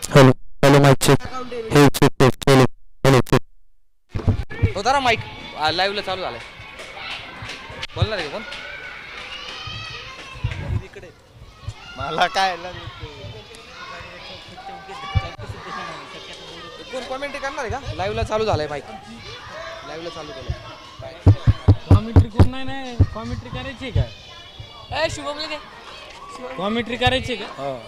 Hello hello mike check हे check test hello hello check हो जरा माईक लाईव्हला चालू झालाय. बोलणार आहे का कोण? इकडे मला काय कोण कॉमेंट्री करणार आहे का? लाईव्हला चालू झालंय माईक. लाईव्हला चालू केलं. कॉमेंट्री कोण नाही कॉमेंट्री करायची का? ए शुभम ले कॉमेंट्री करायची का? हो.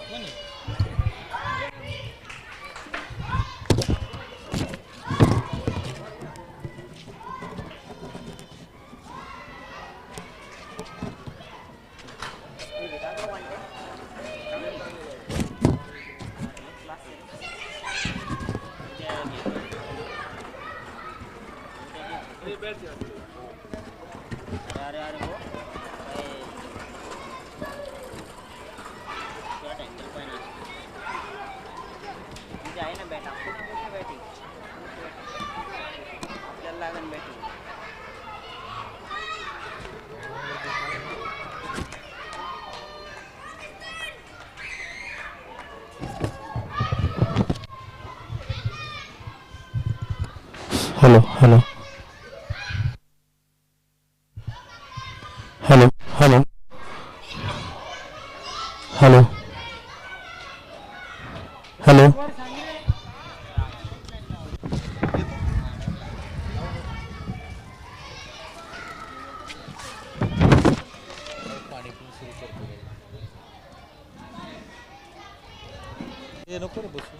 Hello hello hello hello hello hello पाणी पण सुरू करतो. हे नको रे बसू.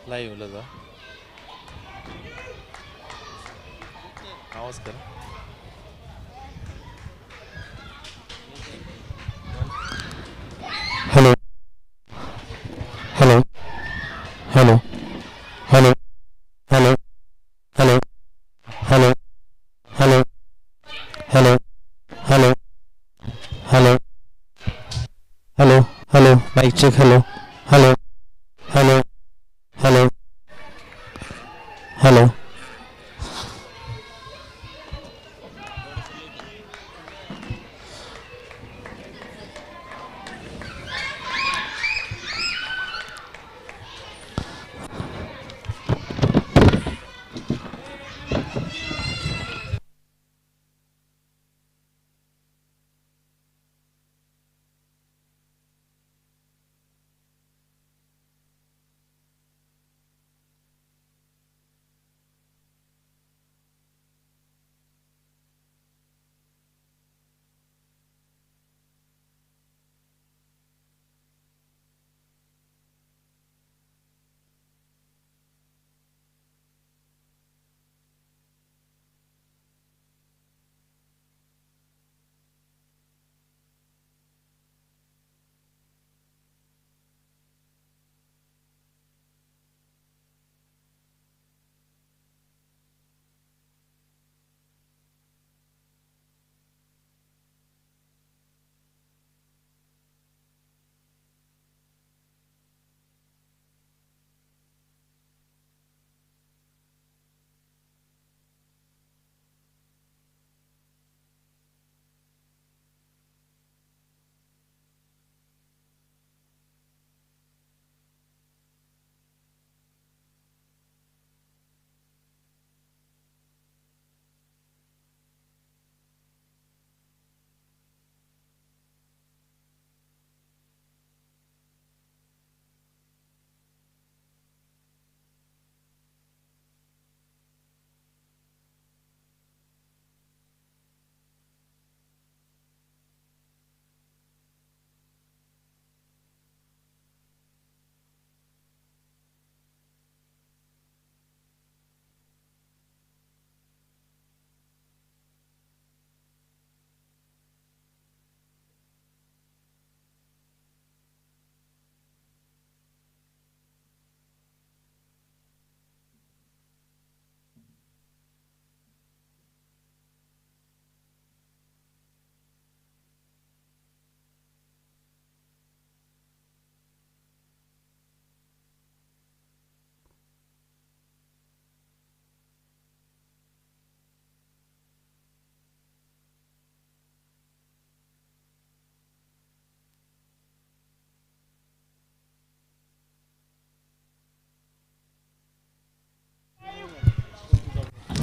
लाईव्हला जा. आवाज कर. Hello hello hello hello hello hello hello hello hello hello hello hello hello mike check hello hello hello hello hello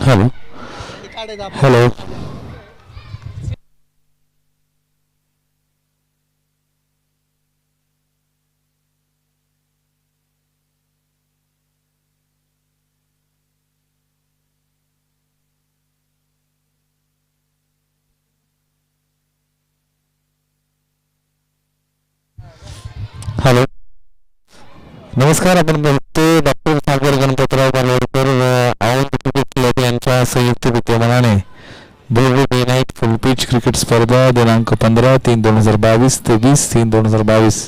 hello hello hello नमस्कार. आपण बघतोय doctor Sagar Ganpatrao Balwadkar Aundh cricket club यांच्या संयुक्त विद्यमानाने भव्य day night full pitch cricket स्पर्धा दिनांक 15/3/2022 ते 20/3/2022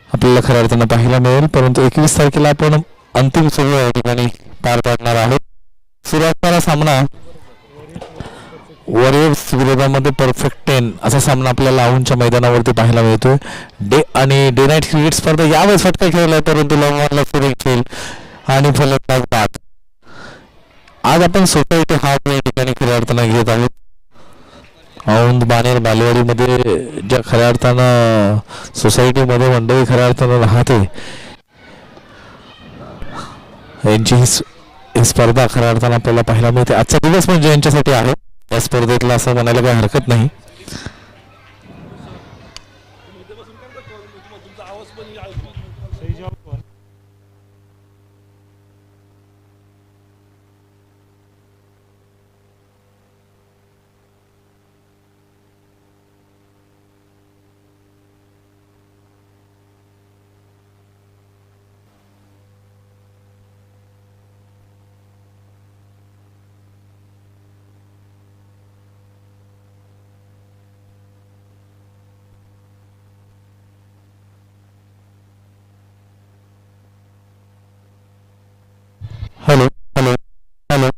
आपल्याला खऱ्या अर्थानं पाहायला मिळेल. परंतु 21 तारखेला आपण अंतिम सुरू या ठिकाणी पार पाडणार आहोत. सुरुवातीला सामना वॉरियर्स विरोधामध्ये परफेक्ट 10 असा सामना आपल्याला औंधच्या मैदानावरती पाहायला मिळतोय. डे नाईट क्रिकेट स्पर्धा यावेळेस फटका खेळलाय, परंतु लॉंगॉनला सुरेख खेळ आणि फलंदाज बाद. आज आपण सोसायटी हाफ या ठिकाणी खऱ्या अर्थानं घेत आहोत. औंध बाणेर बालेवाडीमध्ये ज्या खऱ्या अर्थानं सोसायटीमध्ये मंडळी खऱ्या अर्थानं राहते यांची ही स्पर्धा खऱ्या अर्थानं आपल्याला पाहायला मिळते. आजचा दिवस म्हणजे यांच्यासाठी आहे या स्पर्धेतला असं म्हणायला काही हरकत नाही. हॅलो हॅलो हॅलो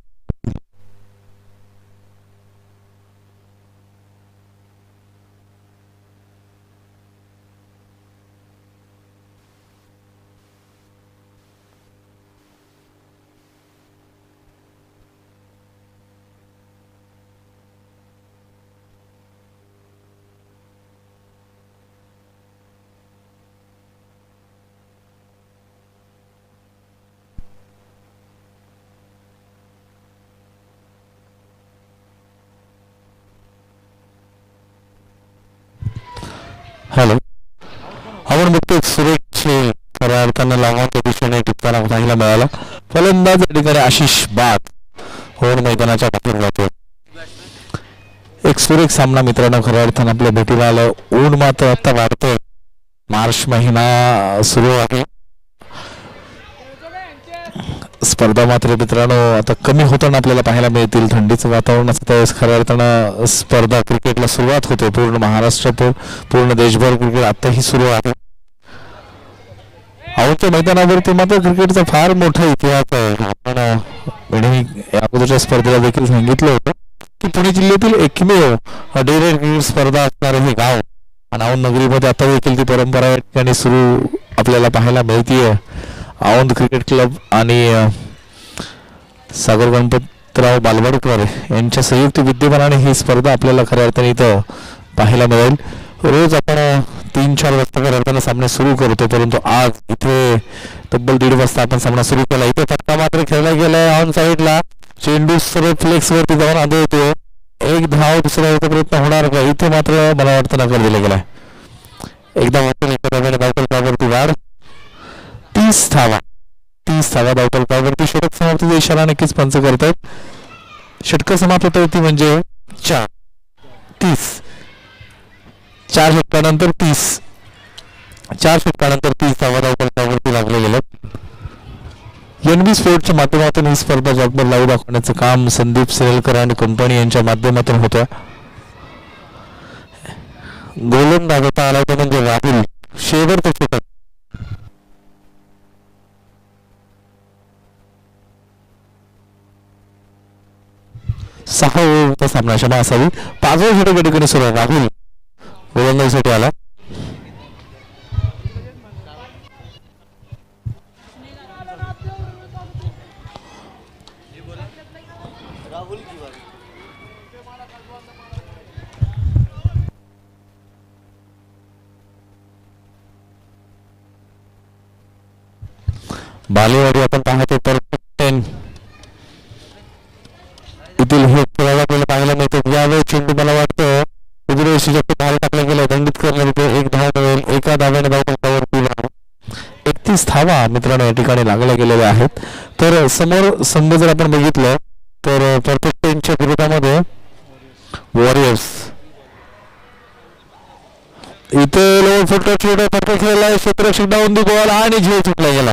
हॅलो आपण बघतो सुरेश खऱ्या अर्थानं लावण्याच्या दिशेने टिपताना पाहायला मिळाला. फलंदाज या ठिकाणी आशिष बाद होऊन मैदानाच्या बाहेर जातो. एक सुरेख सामना मित्रांनो खऱ्या अर्थानं आपल्या भेटीला आलं. ऊन मात्र आता वाढतोय. मार्च महिना सुरू आहे. स्पर्धा मात्र मित्रांनो आता कमी होताना आपल्याला पाहायला मिळतील. थंडीचं वातावरण असतं त्यावेळेस खऱ्या अर्थानं स्पर्धा क्रिकेटला सुरुवात होते. पूर्ण महाराष्ट्र पूर्ण देशभर क्रिकेट आताही सुरू आहे. औंधच्या मैदानावरती मात्र क्रिकेटचा फार मोठा इतिहास आहे. आपण अगोदरच्या स्पर्धेला देखील सांगितलं होतं की पुणे जिल्ह्यातील एकमेव डे नाईट क्रिकेट स्पर्धा असणारे हे गाव आणि औंध नगरीमध्ये आता देखील ती परंपरा या ठिकाणी सुरू आपल्याला पाहायला मिळतीये. औंध क्रिकेट क्लब आणि सागर गणपतराव बालवडकर यांच्या संयुक्त विद्यमानाने ही स्पर्धा आपल्याला खऱ्या अर्थाने इथं पाहायला मिळेल. रोज आपण 3-4 वाजता खऱ्या अर्थाने सामने सुरू करतो, परंतु आज इथे तब्बल 1:30 वाजता आपण सामना सुरू केला. इथे फटका मात्र खेळला गेलाय ऑन साईडला. चेंडू सरळ फ्लेक्स वरती जाऊन आदळतो. एक धाव दुसरा प्रयत्न होणार का? इथे मात्र मला वाटतं नकार दिला गेलाय. एकदा धावपलकावरती वाढ 30 धावा धावपलकावरती. षटक समाप्तीचा इशारा नक्कीच पंच करतायत. षटक समाप्ती म्हणजे 30 4 षटकानंतर 30 धावा धावपलकावरती लागले गेले. NB स्पोर्ट्सच्या माध्यमातून ही स्पर्धा जगभर लावून दाखवण्याचं काम संदीप सेलकर आणि कंपनी यांच्या माध्यमातून होत्या. गोलंदाज होता आला होता म्हणजे राहुल शेवटचं षटक. 6 ओव्हरचा सामना क्षमा असावी. 5व्या षटक या ठिकाणी सुरू. राहुल गोलंदाजीसाठी आला. बालेवाडी आपण पाहतो परफेक्ट 10 येथील हे खेळ आपल्याला पाहायला मिळतो. यावेळी चेंडू मला वाटतं उजव्या दिशेच्या बाहेर टाकला गेला, दंडित करण्यात येते. एक धाव मिळेल, एका धाव्याने धावपळावरती 31 धावा मित्रांनो या ठिकाणी लागल्या गेलेल्या आहेत. तर समोर संघ जर आपण बघितलं तर परफेक्ट 10च्या विरोधामध्ये वॉरियर्स. इथे लोअर फुटबॉल फटका खेळला, क्षेत्ररक्षक डाऊन दी बॉल आणि झेल सुटला गेला.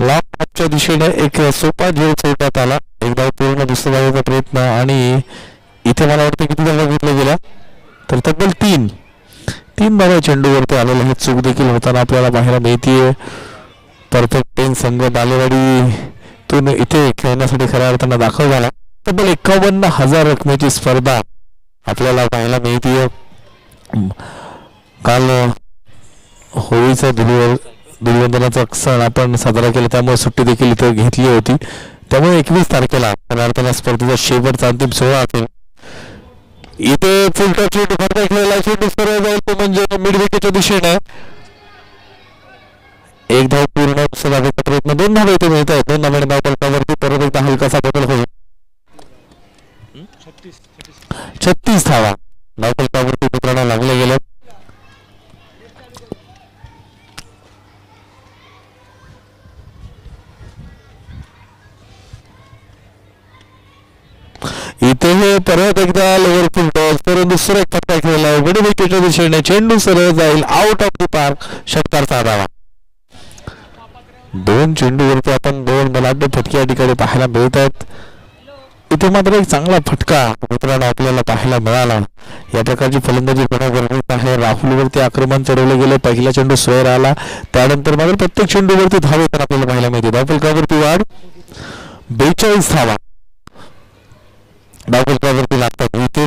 लांबच्या दिशेने एक सोपा झेल सोडण्यात आला. एक धाव पूर्ण दुसऱ्या धावेचा प्रयत्न आणि इथे मला वाटतं किती धावा घेतल्या गेल्या तर तब्बल 3 धावा चेंडूवरती आलेल्या आहेत. चूक देखील होताना आपल्याला पाहायला मिळतीये. परफेक्ट 10 संघ बालेवाडीतून इथे खेळण्यासाठी खऱ्या अर्थानं दाखल झाला. तब्बल 51,000 रकमेची स्पर्धा आपल्याला पाहायला मिळतीये. काल होळीचा धुलिवंदनाचा सण आपण साजरा केला, त्यामुळे सुट्टी देखील इथे घेतली होती. त्यामुळे 21 तारखेला खऱ्या अर्थानं स्पर्धेचा शेवटचा अंतिम सोहळा असेल. इथे फुलटॉप चेंडू फटका खेळला, चेंडू सरळ जाईल तो म्हणजे मिड विकेटच्या दिशेने. एक धाव पूर्ण दुसऱ्या धावेचा प्रयत्न, 2 धावा इथे मिळत आहेत. 2 धाव्याने धावपळावरती परत एकदा हलकासा बदल होईल. 36 धावा धावपळावरती मित्रांनो लागले गेले. इथे हे परत एकदा लोअर फुल टॉस परत दुसरा एक फटका खेळला, मिड विकेटच्या दिशेने चेंडू सरळ जाईल, आउट ऑफ द पार्क. षटकारचा धावा. 2 चेंडूवरती आपण 2 बलाढ्य फटके या ठिकाणी पाहायला मिळत आहेत. इथे मात्र एक चांगला फटका मित्रांनो आपल्याला पाहायला मिळाला. या प्रकारची फलंदाजी होणं गरजेचं आहे. राहुलवरती आक्रमण चढवलं गेलं, पहिला चेंडू स्वेर आला, त्यानंतर मात्र प्रत्येक चेंडूवरती धाव येताना आपल्याला पाहायला मिळते. धावफलकावरती वाढ 42 धावा धावफलकावरती लागतात. इथे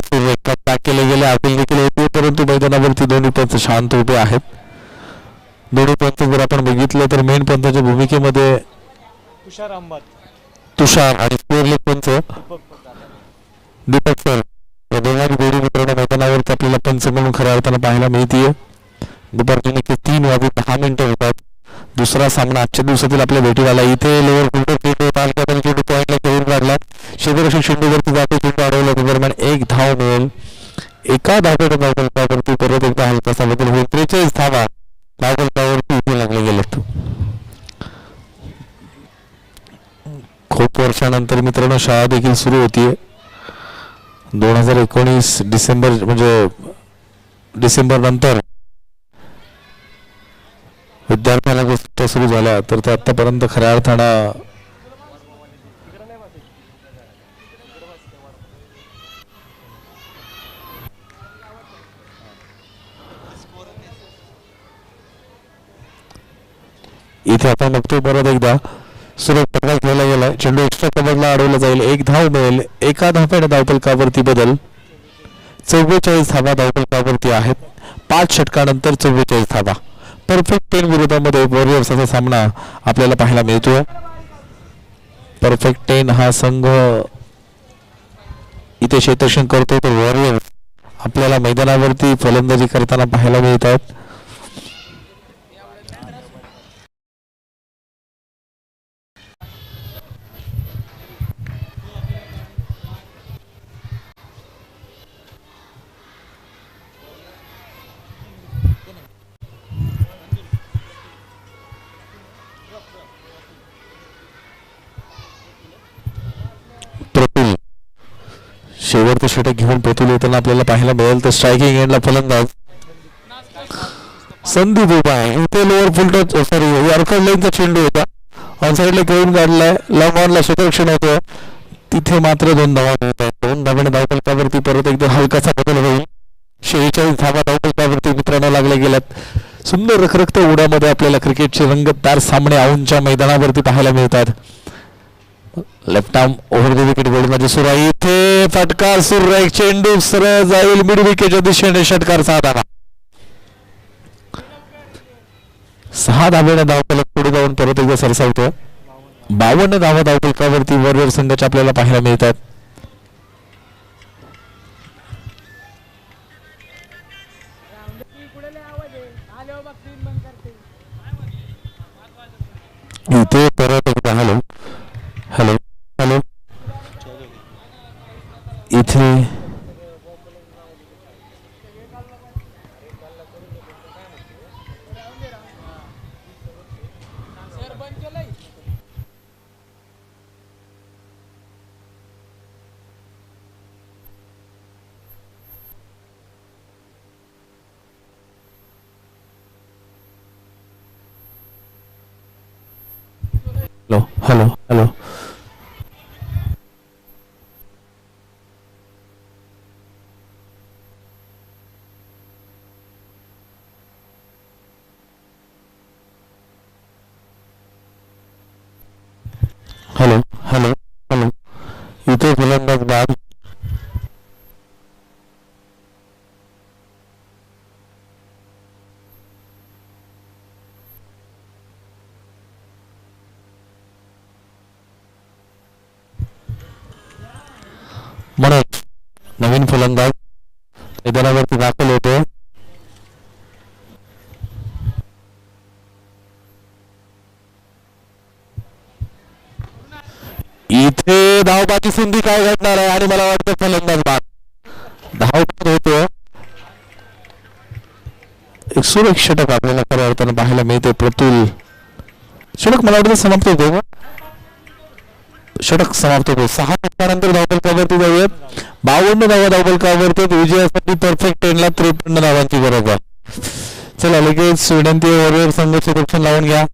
पॅक केले गेले, अपील देखील होते, परंतु मैदानावरती दोन्ही पंच शांत उभे आहेत. दोन्ही पंच जर आपण बघितलं तर मेन पंचाच्या भूमिकेमध्ये तुषार आणि स्कोरले पंच दीपक सर या दोघांची जोडी मित्रांनो मैदानावरती आपल्याला पंच म्हणून खऱ्या अर्थानं पाहायला मिळतीये. दुपारचे नक्की 3:10 होतात. दुसरा सामना आजच्या दिवसातील आपल्या भेटीला आला. इथे लोअर फुलटॉप चेंडू पॉईंटला खेळून काढला, क्षेत्ररक्षक चेंडूवरती जातो, चेंडू अडवला, दरम्यान एक धाव मिळेल. एका धावपळा धावपळावरती परत एकदा हलकासा बदल होईल. 43 धावा धावपळावरती इथे लागले गेलेत. खूप वर्षानंतर मित्रांनो शाळा देखील सुरू होतीये. 2019 डिसेंबर नंतर विद्यार्थ्यांना गोष्टी सुरू झाल्या, तर ते आतापर्यंत खऱ्या अर्थानं इथे आपण बघतोय परत एकदा सुरेख फटका खेळला गेला, चेंडू एक्स्ट्रा कव्हरला अडवला जाईल, एक धाव मिळेल. एका धाव्याने धावफलकावरती बदल. 44 धावा धावफलकावरती आहेत. 5 षटकानंतर 44 धावा. परफेक्ट 10 विरोधामध्ये वॉरियर्स असा सामना आपल्याला पाहायला मिळतोय. परफेक्ट 10 हा संघ इथे क्षेत्ररक्षण करतो, तर वॉरियर्स आपल्याला मैदानावरती फलंदाजी करताना पाहायला मिळतात. प्रफुल्ल शेवटचं षटक घेऊन प्रफुल्ल येताना आपल्याला पाहायला मिळेल. तर स्ट्रायकिंग एंडला फलंदाज संदीप उभा आहे. इथे लोअर फुलटॉप यॉर्कर लाईनचा चेंडू होता, ऑन साईडला घेऊन काढलाय, लॉंग ऑनला क्षेत्ररक्षण होतं, तिथे मात्र 2 धावा मिळतात. 2 धाव्याने धावफलकावरती परत एकदा हलकासा बदल होईल. 46 धावा धावफलकावरती मित्रांनो लागल्या गेल्यात. सुंदर रखरखत्या उड्यामध्ये आपल्याला क्रिकेटचे रंगतदार सामने औंधच्या मैदानावरती पाहायला मिळतात. Left arm over the wicket गोलंदाजी सुरू आहे. इथे फटका सुरू आहे, चेंडू सरळ जाईल मिड विकेटच्या दिशेने. षटकार 6 धावा. 6 धाव्याने धावफलक पुढे जाऊन परत एकदा सरसावतो. 52 धावा धावफलकावरती वॉरियर संघाच्या आपल्याला पाहायला मिळतात. इथे परत एकदा हॅलो हॅलो हॅलो इथे hello hello hello hello hello hello इथे फलंदाज बाद म्हणून नवीन फलंदाज मैदानावरती दाखल होतो. इथे धावबाची संधी काय घडणार आहे आणि मला वाटतं फलंदाज बाद धाव होतो. एक सुरेख षटक आपल्याला खऱ्या अर्थानं पाहायला मिळते. प्रतुल षटक मला वाटतं समाप्त होतो. षटक समाप्त होतो. 6 षटकानंतर धावफलकावरती जाऊयात. 52 धावा धावफलकावरती विजयासाठी परफेक्ट 10 ला 53 धावांची गरज आहे. चला लगेच विनंती वॉरियर संघाचे रक्षण लावून घ्या.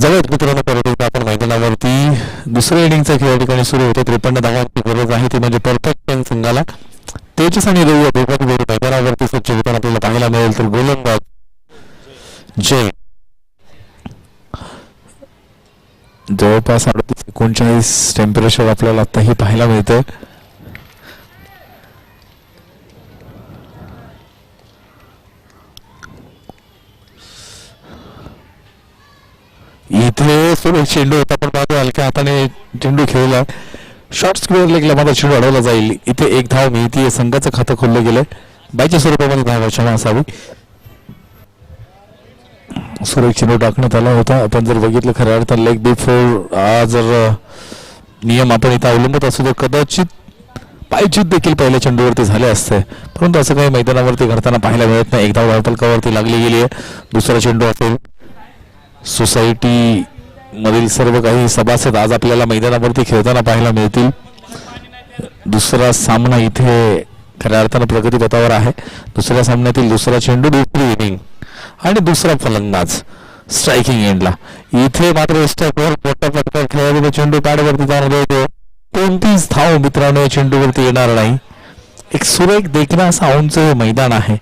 जवळ मित्रांनो परत एकदा आपण मैदानावरती दुसऱ्या इनिंगचा खेळ या ठिकाणी सुरू होतो. 53 धावांची गरज आहे ती म्हणजे परफेक्ट संघाला. तेजस आणि रवी दोघांनी मैदानावरती स्वच्छ होताना आपल्याला पाहायला मिळेल. तर गोलंदाज जय जवळपास 38-39 टेम्परेचर आपल्याला आताही पाहायला मिळतंय. इथे सुरू चेंडू होता पण बाजू हलक्या हाताने चेंडू खेळला. शॉर्ट स्क्वेअर लेगला माझा चेंडू अडवला जाईल. इथे एक धाव मिळते. संघाचं खातं खोललं गेलंय. बायच्या स्वरूपामध्ये धाव क्षमा असावी. सुरेख चेंडू टाकण्यात आला होता. आपण जर बघितलं खऱ्या अर्थानं लेग बिफोर जर नियम आपण इथं अवलंबत असू तर कदाचित पायच्युत देखील पहिल्या चेंडूवरती झाले असते, परंतु असं काही मैदानावरती घडताना पाहायला मिळत नाही. एक धाव धावफलकावरती लागली गेली आहे. दुसरा चेंडू असेल. सोसायटी मधील सर्व काही सभासद आज आपल्याला मैदानावरती खेळताना पाहायला मिळतील. दुसरा सामना इथे खऱ्या अर्थानं प्रगतीपथावर आहे. दुसऱ्या सामन्यातील दुसरा चेंडू, दुसरी इनिंग आणि दुसरा फलंदाज स्ट्रायकिंग एंडला. इथे मात्र स्टॅकवर मोठा फटका खेळाडू चेंडू पॅडवरती जाणार होतो. कोणतीच धाव मित्रांनो या चेंडूवरती येणार नाही. एक सुरेख देखणं असं उंच हे मैदान आहे.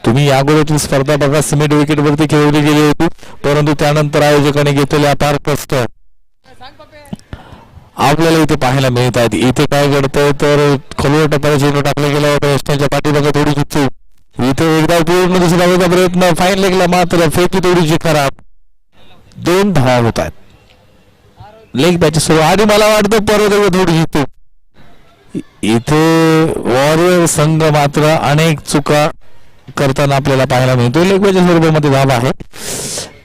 तुम्ही या अगोदरची स्पर्धा बघा, सिमेंट विकेटवरती खेळवली गेली होती, परंतु त्यानंतर आयोजकांनी घेतलेले अपार कष्ट आपल्याला इथे पाहायला मिळत आहेत. इथे काय घडतंय तर खोलवर टप्प्याला चेंडू टाकला गेला होता. वेस्टर्नच्या पाठीमागे थोडी चूक. इथे एकदा पूर्ण दुसरा धावाचा प्रयत्न, फाईन लेगला मात्र फेकी थोडीशी खराब. 2 धावा होत आहेत. लेग बॅच सुरू आणि मला वाटतं परत थोडी चूक. इथे वॉरियर संघ मात्र अनेक चुका करताना आपल्याला पाहायला मिळतो. लेग बॅच स्वरूपामध्ये धावा आहे.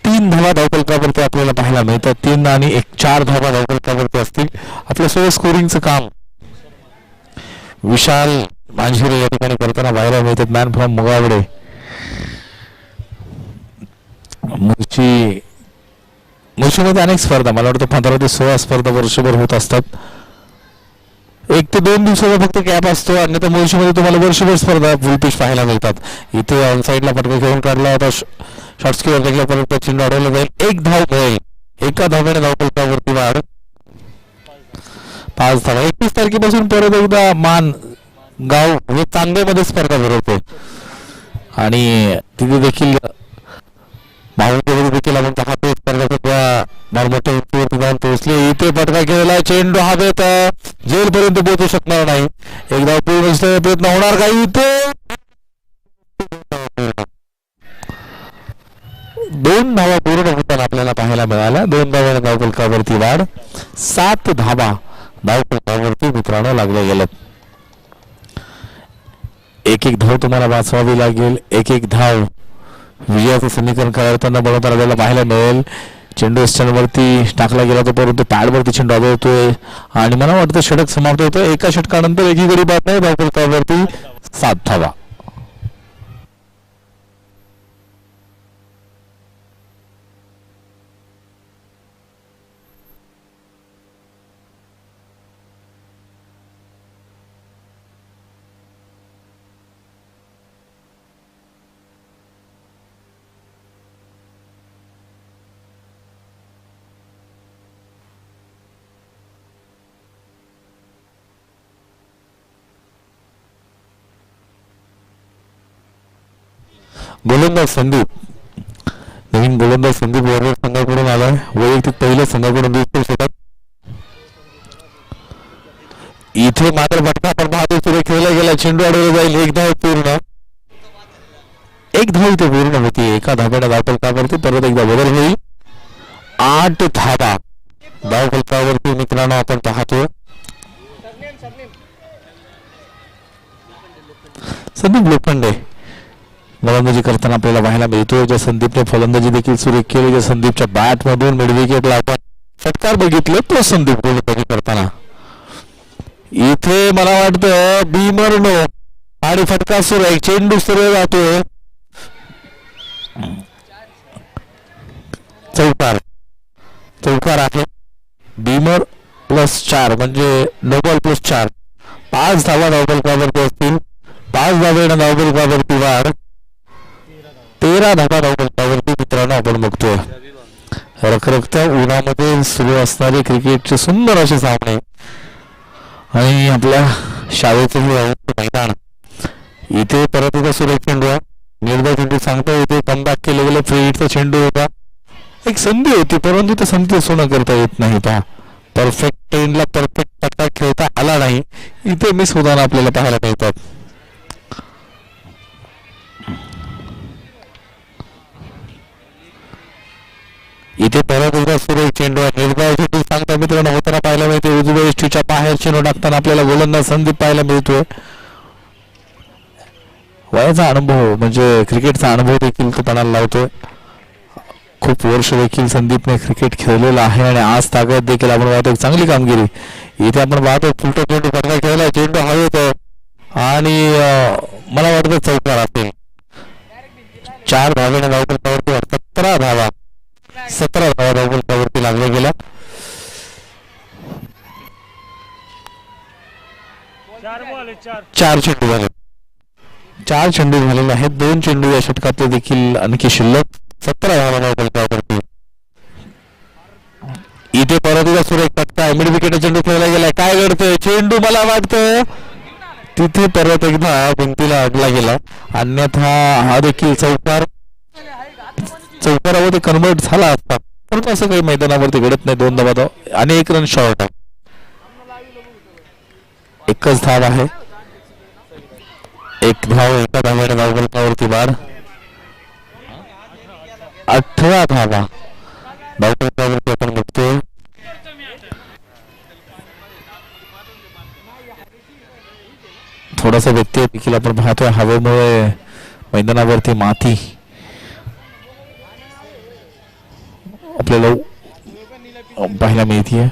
3 धावा धावफलकावरती आपल्याला पाहायला मिळतात. 3 आणि 4 धावा धावफलकावरती असतील. आपल्या सोय स्कोरिंगचं काम विशाल मांझिरे या ठिकाणी करताना पाहायला मिळतात. Man from मुगावडे. मुळशीमध्ये अनेक स्पर्धा, मला वाटतं 15 ते 16 स्पर्धा वर्षभर होत असतात. 1 ते 2 दिवसाचा फक्त गॅप असतो. अन्यथा मुळशीमध्ये तुम्हाला वर्षभर स्पर्धा फुल पिच पाहायला मिळतात. इथे ऑन साईडला फटका खेळून काढला होता. शॉर्ट स्क्वेअर लेगला परत चेंडू अडवला जाईल. 1 धाव मिळेल. एका धाव्याने धावफलकावरती वाढ. 5 धावा. 31 तारखेपासून परत एकदा मान गाव हे चांगल्यामध्ये स्पर्धा भरवतो आणि तिथे देखील भाऊमध्ये देखील आपण पाहतो स्पर्धा सध्या मोठ्या उंचीवरती जाऊन पोहोचले. इथे फटका खेळला. चेंडू हवेत जेलपर्यंत पोहोचू शकणार नाही. एक धाव पूर्ण प्रयत्न होणार का इथे? 2 धावा पूर्ण होताना आपल्याला पाहायला मिळाल्या. 2 धावाने धावफलकावरती वाढ. 7 धावा धावफलकावरती मित्रांनो लागले गेलेत. एक धाव तुम्हाला वाचवावी लागेल. एक धाव विजयाचं समीकरण करताना बनवताना आपल्याला पाहायला मिळेल. चेंडू वेस्टर्नवरती टाकला गेला तो, परंतु पॅडवरती चेंडू आदळतोय आणि मला वाटतं षटक समाप्त होतं. एका षटकानंतर एकी गडी बाद नाही. धावफलकावरती 7 धावा. गोलंदाज संदीप, नवीन गोलंदाज संदीप वॉरियर संघाकडून आलाय. वैयक्तिक पहिल्या संघाकडून 20 षटक. इथे मात्र फटका आपण पाहतो सुरू खेळला गेला. चेंडू अडवला जाईल. 1 धाव पूर्ण. 1 धाव इथे पूर्ण होती. एका धाव्याने धावफलकावरती परत एकदा बदल होईल. 8 धावा धावफलकावरती मित्रांनो आपण पाहतो. संदीप लोखंडे गोलंदाजी करताना आपल्याला पाहायला मिळतो. ज्या संदीपने फलंदाजी देखील सुरू केली, ज्या संदीपच्या बॅट मधून मिड विकेटला आपण फटकार बघितले, तो संदीप गोलंदाजी करताना. इथे मला वाटतं बीमर नो आणि फटका सुरू आहे. चेंडू सुरू जातोय. चौकार आहे. बीमर +4 म्हणजे नो बॉल +4. 5 धावा धावफलकावरती असतील. 5 धावेने धावफलकावरती वाढ. 13 धावा धावफलकावरती मित्रांनो आपण बघतोय. रखरखत्या उन्हामध्ये सुरू असणारे क्रिकेटचे सुंदर असे सामने आणि आपल्या शाळेतील मैदान इथे परत एकदा सुरेख चेंडू आहे. निर्धाव चेंडू सांगता येते कमबॅक केले गेले फ्री हिटचा चेंडू होता. एक संधी होती परंतु त्या संधी सोनं करता येत नाही. पहा परफेक्ट ट्रेनला परफेक्ट पट्टा खेळता आला नाही. इथे मिस होताना आपल्याला पाहायला मिळतात. इथे परत एकदा सुरेख चेंडू आहे. निर्धाव चेंडू सांगता मित्रांनो होताना पाहायला मिळते. उजव्या यष्टीच्या बाहेर चेंडू टाकताना आपल्याला गोलंदाज संदीप पाहायला मिळतोय. वयाचा अनुभव म्हणजे क्रिकेटचा अनुभव देखील तो पणाला लावतोय. खूप वर्ष देखील संदीपने क्रिकेट खेळलेलं आहे आणि आज ताकद देखील आपण पाहतो चांगली कामगिरी. इथे आपण पाहतो फुलटो चेंडू पटका खेळला. चेंडू हवेत आणि मला वाटतं चौकार असेल. 4 धावेने धावपळावरती 17 धावा 17 धावा धावपळावरती लागल्या गेल्या. चार चेंडू झाले. 4 चेंडू झालेले आहेत. 2 चेंडू या षटकातले देखील आणखी शिल्लक. 17 धावा धावपळावरती. इथे परत एकदा सुरेख पटका मिड विकेट चेंडू खेळला गेलाय. काय घडतंय चेंडू मला वाटतं तिथे परत एकदा भिंतीला अडला गेला. अन्यथा हा देखील चौकारामध्ये कन्वर्ट झाला असता परंतु असं काही मैदानावरती घडत नाही. 2 धावा आणि 1 रन शॉर्ट आहे. एकच धाव आहे. 1 धाव एका धाव्याने धावपळावरती बाद. 18 धावा धावपळावरती आपण बघतोय. थोडासा व्यत्यय देखील आपण पाहतोय. हवेमुळे मैदानावरती माती आपल्याला पाहायला मिळतीये.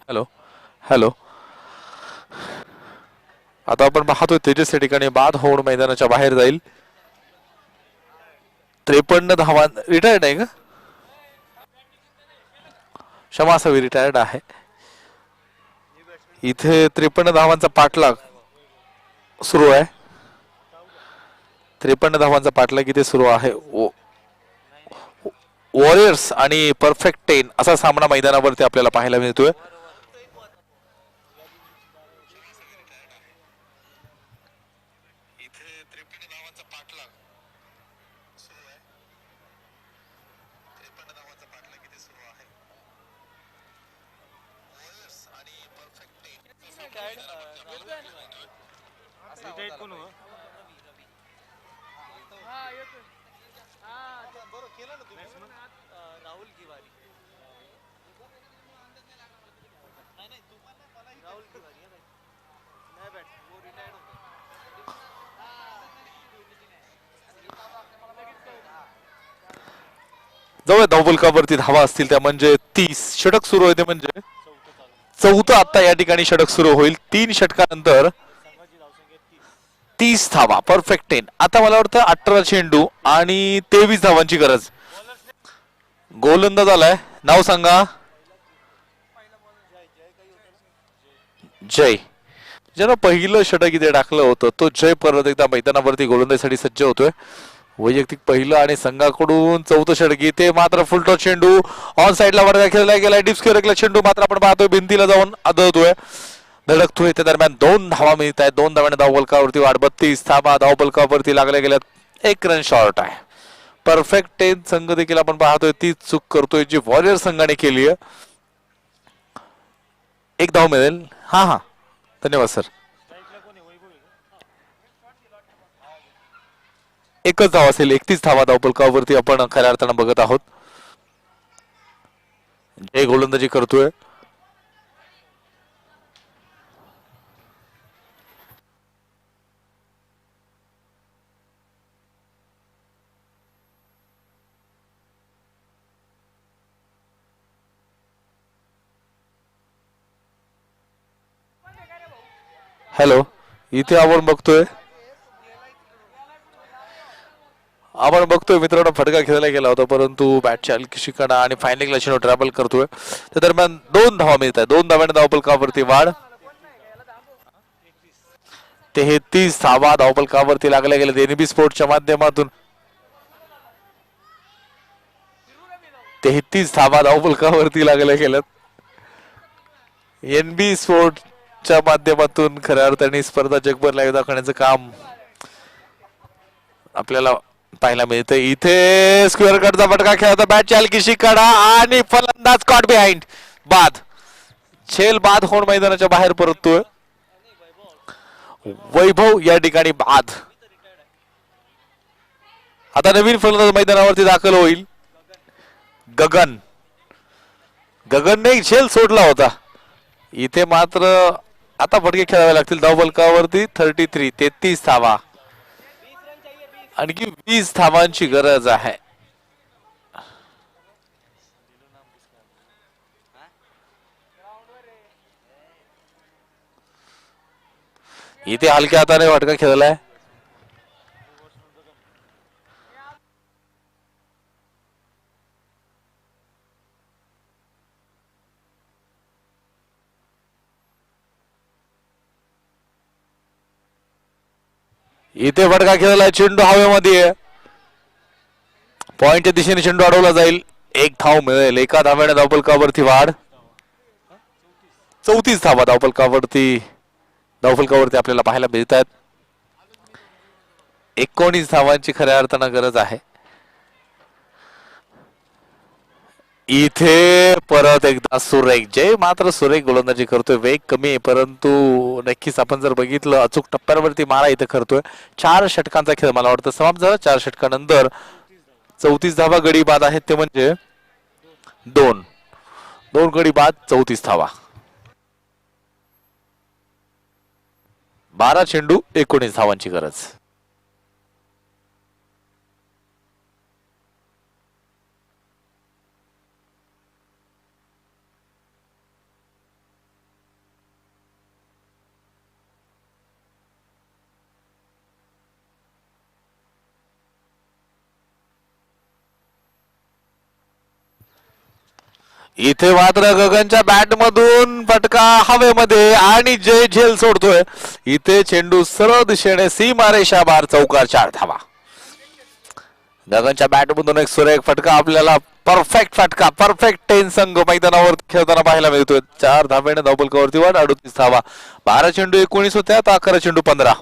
Hello hello. आता आपण पाहतोय तेजस या ठिकाणी बाद होऊन मैदानाच्या बाहेर जाईल. 53 धावा. रिटायर्ड आहे का? क्षमा असावी, रिटायर्ड आहे. इथे 53 धावांचा पाठलाग सुरू आहे. 53 धावांचा पाठलाग इथे सुरू आहे. वॉरियर्स आणि परफेक्ट 10 असा सामना मैदानावरती आपल्याला पाहायला मिळतोय. जवळ धावफलकावरती धावा असतील त्या म्हणजे 30. षटक सुरू होते म्हणजे चौथं आता या ठिकाणी षटक सुरू होईल. 3 षटकानंतर 30 धावा. परफेक्ट 10. आता मला वाटतं 18 चेंडू आणि 23 धावांची गरज. गोलंदाज आलाय, नाव सांगा. जय. ज्यानं पहिलं षटक इथे टाकलं होतं तो जय परत एकदा मैदानावरती गोलंदाजीसाठी सज्ज होतोय. वैयक्तिक पहिलं आणि संघाकडून चौथं षटक. इथे मात्र फुलटॉस चेंडू ऑन साइडला वरती खेळला गेलाय. डिप स्क्वेअर चेंडू मात्र आपण पाहतोय भिंतीला जाऊन आदळतोय, धडकतोय. त्या दरम्यान 2 धावा मिळत आहेत. 2 धाव्याने धावफलकावरती वाढ. 32 धावा धावफलकावरती लागल्या गेल्यात. 1 रन शॉर्ट आहे. परफेक्ट 10 संघ देखील आपण पाहतोय तीच चूक करतोय जी वॉरियर संघाने केली आहे. 1 धाव मिळेल. हा, धन्यवाद सर. एकच धाव असेल. 31 धावा धावफलकावरती आपण खऱ्या अर्थानं बघत आहोत. जय गोलंदाजी करतोय. हॅलो. इथे आपण बघतोय मित्रांनो फटका खेळला गेला होता परंतु बॅटच्या हलकी शिकाडा आणि फायनल चेंडू ट्रॅव्हल करतोय. त्या दरम्यान 2 धावा मिळत आहेत. 2 धाव्याने धावफलकावरती वाढ. 33 धावा धावफलकावरती लागल्या गेल्या एनबी स्पोर्ट्सच्या माध्यमातून. 33 धावा धावफलकावरती लागल्या गेल्यात. एनबी स्पोर्ट्सच्या माध्यमातून खऱ्या अर्थाने स्पर्धा जगभर लाईव्ह दाखवण्याचं काम आपल्याला पाहायला मिळतं. इथे स्क्वेअर कटचा फटका खेळता बॅटची हलकी शिकाडा आणि फलंदाज कॉट बिहाइंड. बाद. झेल बाद होऊन मैदानाच्या बाहेर परततोय. वैभव या ठिकाणी बाद. आता नवीन फलंदाज मैदानावरती दाखल होईल. गगनने झेल सोडला होता. इथे मात्र आता फटके खेळावे लागतील धावफलकावरती. 33 धावा. आणखी 20 धावांची गरज आहे. इथे हलक्या हाताने फटका खेळलाय. इथे फटका खेळलाय. चेंडू हवेमध्ये. पॉइंटच्या दिशेने चेंडू अडवला जाईल. 1 धाव मिळेल. 1 धाव्याने धावफलकावरती वाढ. 34 धावा धावफलकावरती आपल्याला पाहायला मिळत आहेत. 19 धावांची खऱ्या अर्थानं गरज आहे. इथे परत एकदा सुरेख. जय मात्र सुरेख गोलंदाजी करतोय. वेग कमी आहे परंतु नक्कीच आपण जर बघितलं अचूक टप्प्यावरती मारा इथे करतोय. 4 षटकांचा खेळ मला वाटतं समाप्त झाला. 4 षटकानंतर 34 धावा गडी बाद आहेत. ते म्हणजे 2 गडी बाद 34 धावा. 12 चेंडू 19 धावांची गरज. इथे मात्र गगनच्या बॅट मधून फटका हवेमध्ये आणि जय झेल सोडतोय. इथे चेंडू सरळ दिशेने सीमारेषा बार चौकार 4 धावा. गगनच्या बॅट मधून एक सुरेख फटका आपल्याला परफेक्ट फटका परफेक्ट 10 संघ मैदानावर खेळताना पाहायला मिळतोय. 4 धावेने धावपलकावरती वाढ 38 धावा. 12 चेंडू 19 होत्या तर 11 चेंडू 15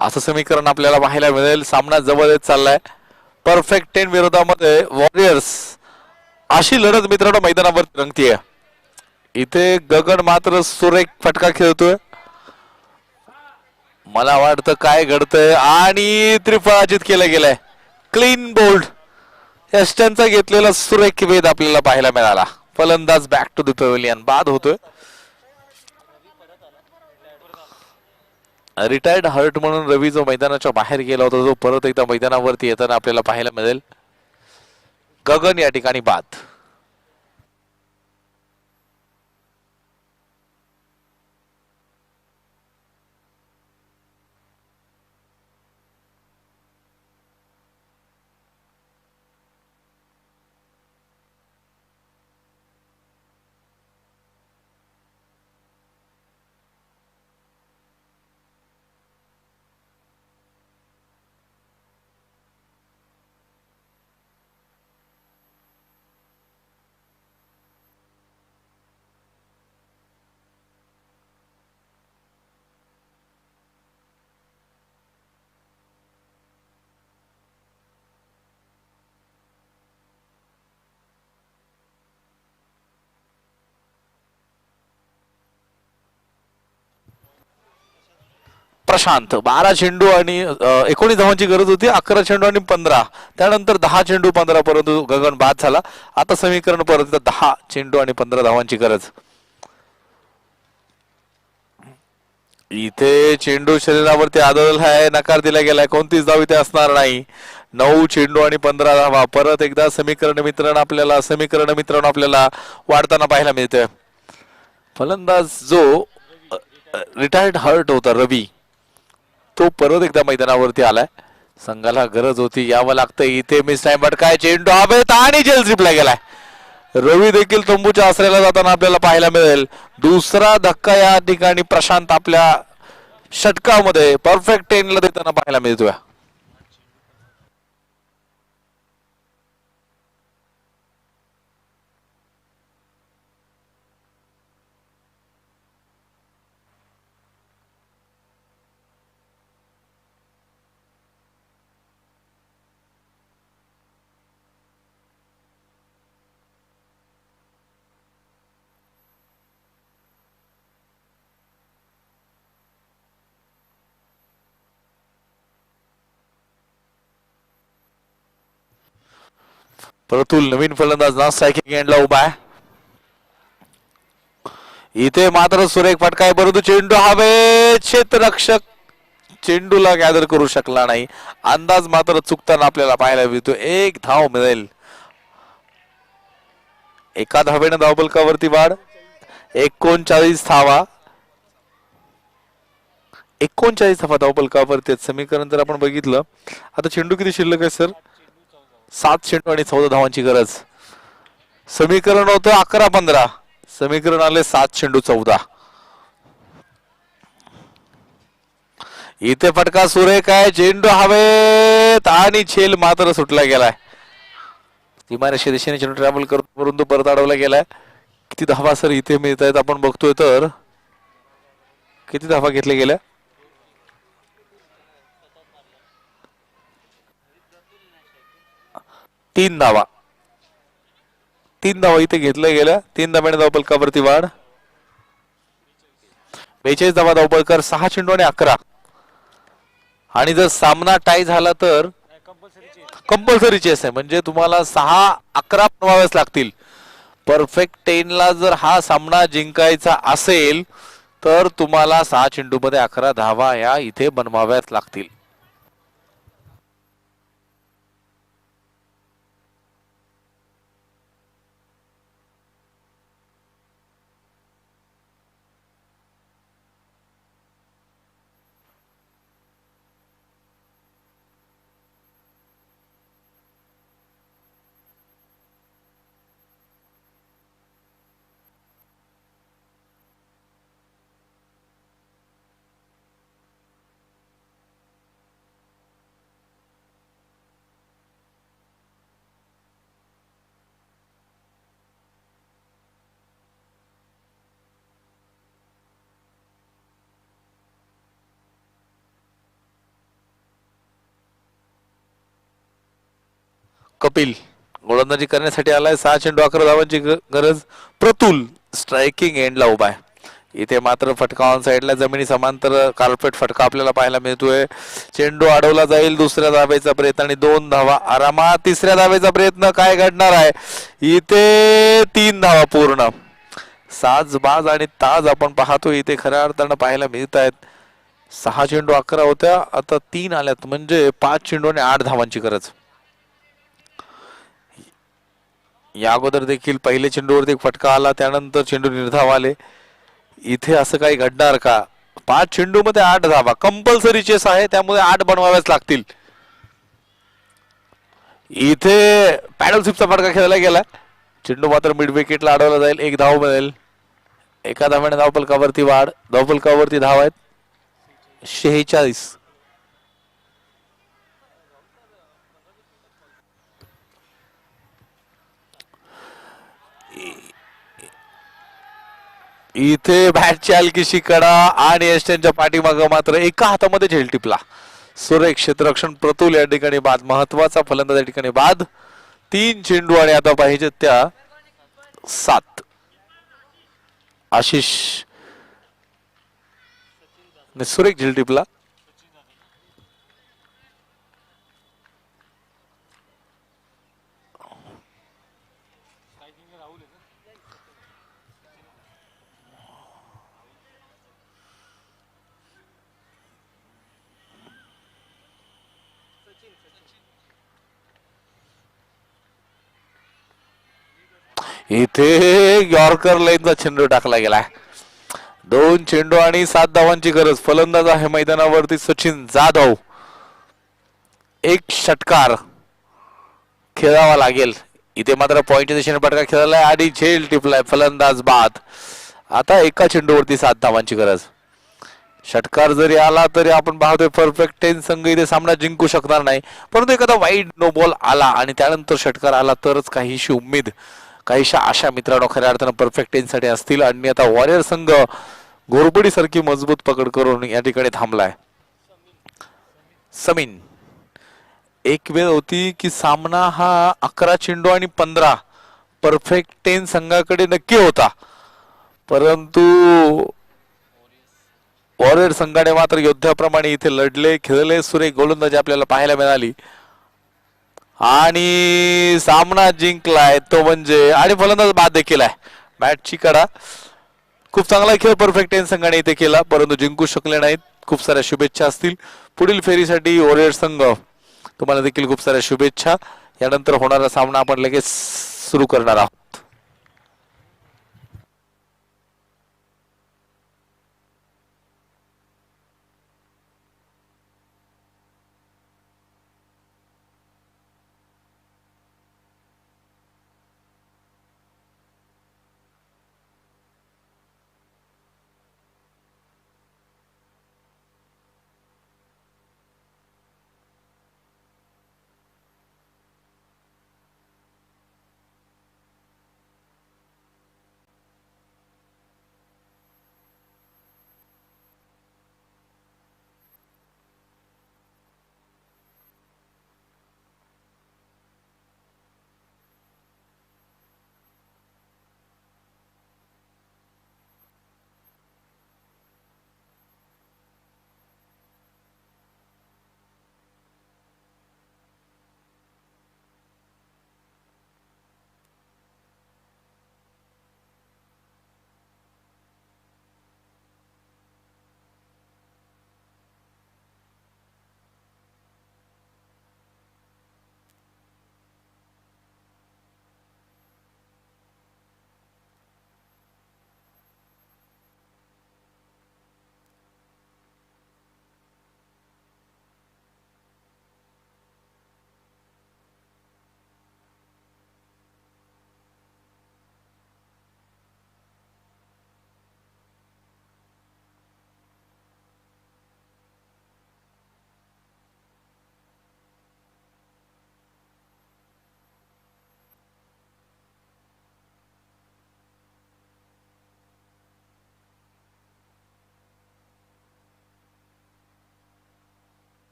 असं समीकरण आपल्याला पाहायला मिळेल. सामना जवळ येत चाललाय. परफेक्ट 10 विरोधामध्ये वॉरियर्स अशी लढत मित्रांनो मैदानावर रंगतीये. इथे गगन मात्र सुरेख फटका खेळतोय. मला वाटतं काय घडतंय आणि त्रिफळाचित केलं गेलंय. क्लीन बोल्ड यष्टनचा घेतलेला सुरेख वेध आपल्याला पाहायला मिळाला. फलंदाज बॅक टू द पॅव्हिलियन बाद होतोय. रिटायर्ड हर्ट म्हणून रवी जो मैदानाच्या बाहेर गेला होता जो परत एकदा मैदानावरती येताना आपल्याला पाहायला मिळेल. गगन या ठिकाणी बाद. प्रशांत 12 चेंडू आणि 19 धावांची गरज होती. 11 चेंडू आणि 15 त्यानंतर 10 चेंडू 15 परंतु गगन बाद झाला. आता समीकरण परत 10 चेंडू आणि 15 धावांची गरज. इथे चेंडू शरीरावरती आदळला आहे. नकार दिला गेलाय. कोणतीच धाव इथे असणार नाही. 9 चेंडू आणि 15 धावा. परत एकदा समीकरण मित्रांनो आपल्याला वाढताना पाहायला मिळतंय. फलंदाज जो रिटायर्ड हर्ट होता रवी तो परत एकदा मैदानावरती आलाय. संघाला गरज होती यावं लागतं. इथे मिस टाइम भटकाय चेंडू हवेत आणि जेल जिंकला गेलाय. रवी देखील तंबूच्या आसऱ्याला जाताना आपल्याला पाहायला मिळेल. दुसरा धक्का या ठिकाणी प्रशांत आपल्या षटकामध्ये परफेक्ट 10 ला देताना पाहायला मिळतोय. परतूल नवीन फलंदाज ना स्ट्रायकिंग एंडला उभा आहे. इथे मात्र सुरेख फटका आहे परंतु चेंडू हवे. क्षेत्ररक्षक चेंडूला गॅदर करू शकला नाही. अंदाज मात्र चुकताना आपल्याला पाहायला मिळतो. एक धाव मिळेल. एका धावेने धावपलकावरती वाढ 39 धावा. 39 धावा धावपलकावरती. समीकरण जर आपण बघितलं आता चेंडू किती शिल्लक आहे सर. 7 चेंडू आणि 14 धावांची गरज. समीकरण होतं 11-15. समीकरण आले 7 चेंडू 14. इथे फटका सुरेख आहे. चेंडू हवेत आणि झेल मात्र सुटला गेलाय. सीमारेषे दिशेने चेंडू ट्रॅव्हल करून परत अडवला गेलाय. किती धावा सर इथे मिळत आहेत आपण बघतोय तर किती धावा घेतल्या गेल्या. 3 धावा. 3 धावा इथे घेतल्या गेल्या. 3 धाव्याने धावपलकावरती वाढ 42 धावा धावपलकर. 6 चेंडू आणि 11 आणि जर सामना टाय झाला तर कंपल्सरी चेस आहे म्हणजे तुम्हाला 6-11 बनवावेच लागतील. परफेक्ट 10 ला जर हा सामना जिंकायचा असेल तर तुम्हाला 6 चेंडू मध्ये 11 धावा या इथे बनवाव्याच लागतील. कपिल गोलंदाजी करण्यासाठी आलाय. 6 चेंडू 11 धावांची गरज. प्रतुल स्ट्रायकिंग एंडला उभा आहे. इथे मात्र फटका ऑन साइडला जमिनी समांतर कार्पेट फटका आपल्याला पाहायला मिळतोय. चेंडू अडवला जाईल. दुसऱ्या धावेचा प्रयत्न आणि 2 धावा आरामात. तिसऱ्या धावेचा प्रयत्न काय घडणार आहे इथे. 3 धावा पूर्ण. साजबाज आणि ताज आपण पाहतो इथे खऱ्या अर्थानं पाहायला मिळत आहेत. 6 चेंडू 11 होत्या, आता 3 आल्यात म्हणजे 5 चेंडू आणि 8 धावांची गरज. या अगोदर देखील पहिले चेंडूवरती एक फटका आला, त्यानंतर चेंडू निर्धाव आले. इथे असं काही घडणार का. 5 चेंडू मध्ये 8 धावा कंपल्सरी चेस आहे, त्यामुळे 8 बनवाव्याच लागतील. इथे पॅडल स्वीपचा फटका खेळला गेला. चेंडू मात्र मिड विकेटला अडवला जाईल. 1 धाव मिळेल. एका धाव्याने धावफलकावरती वाढ. धावफलकावरती धाव आहेत 46. इथे बॅटची हलकीशी कडा आणि एस्टनच्या पाठीमागं मात्र एका हातामध्ये झेल टिपला. सुरेख क्षेत्ररक्षण. प्रतुल या ठिकाणी बाद. महत्वाचा फलंदाज या ठिकाणी बाद. 3 चेंडू आणि आता पाहिजे त्या 7. आशिष सुरेख झेल टिपला. इथे यॉर्कर लाईनचा चेंडू टाकला गेलाय. 2 चेंडू आणि 7 धावांची गरज. फलंदाज आहे मैदानावरती सचिन जाधव. 1 षटकार खेळावा लागेल. इथे मात्र पॉइंटच्या दिशेने फटका खेळलाय आणि झेल टिपलाय. फलंदाज बाद. आता एका चेंडूवरती 7 धावांची गरज. षटकार जरी आला तरी आपण पाहतोय परफेक्ट 10 संघ इथे सामना जिंकू शकणार नाही, परंतु एखादा वाईड नो बॉल आला आणि त्यानंतर षटकार आला तरच काहीशी उमेद, काहीशा आशा मित्रांनो खऱ्या अर्थानं परफेक्ट 10 साठी असतील. आणि आता वॉरियर संघ घोरपडी सारखी मजबूत पकड करून या ठिकाणी थांबलाय. समीन. एक वेळ होती की सामना हा 11 चेंडू आणि 15 परफेक्ट 10 संघाकडे नक्की होता, परंतु वॉरियर संघाने मात्र योद्ध्याप्रमाणे इथे लढले, खेळले. सुरेख गोलंदाजी आपल्याला पाहायला मिळाली आणि सामना जिंकलाय तो म्हणजे, आणि फलंदाज बाद देखील आहे. बॅटची कडा. खूप चांगला खेळ परफेक्ट 10 संघाने इथे केला, परंतु जिंकू शकले नाहीत. खूप साऱ्या शुभेच्छा असतील पुढील फेरीसाठी वॉरियर संघ. तुम्हाला देखील खूप साऱ्या शुभेच्छा. यानंतर होणारा सामना आपण लगेच सुरू करणार आहोत.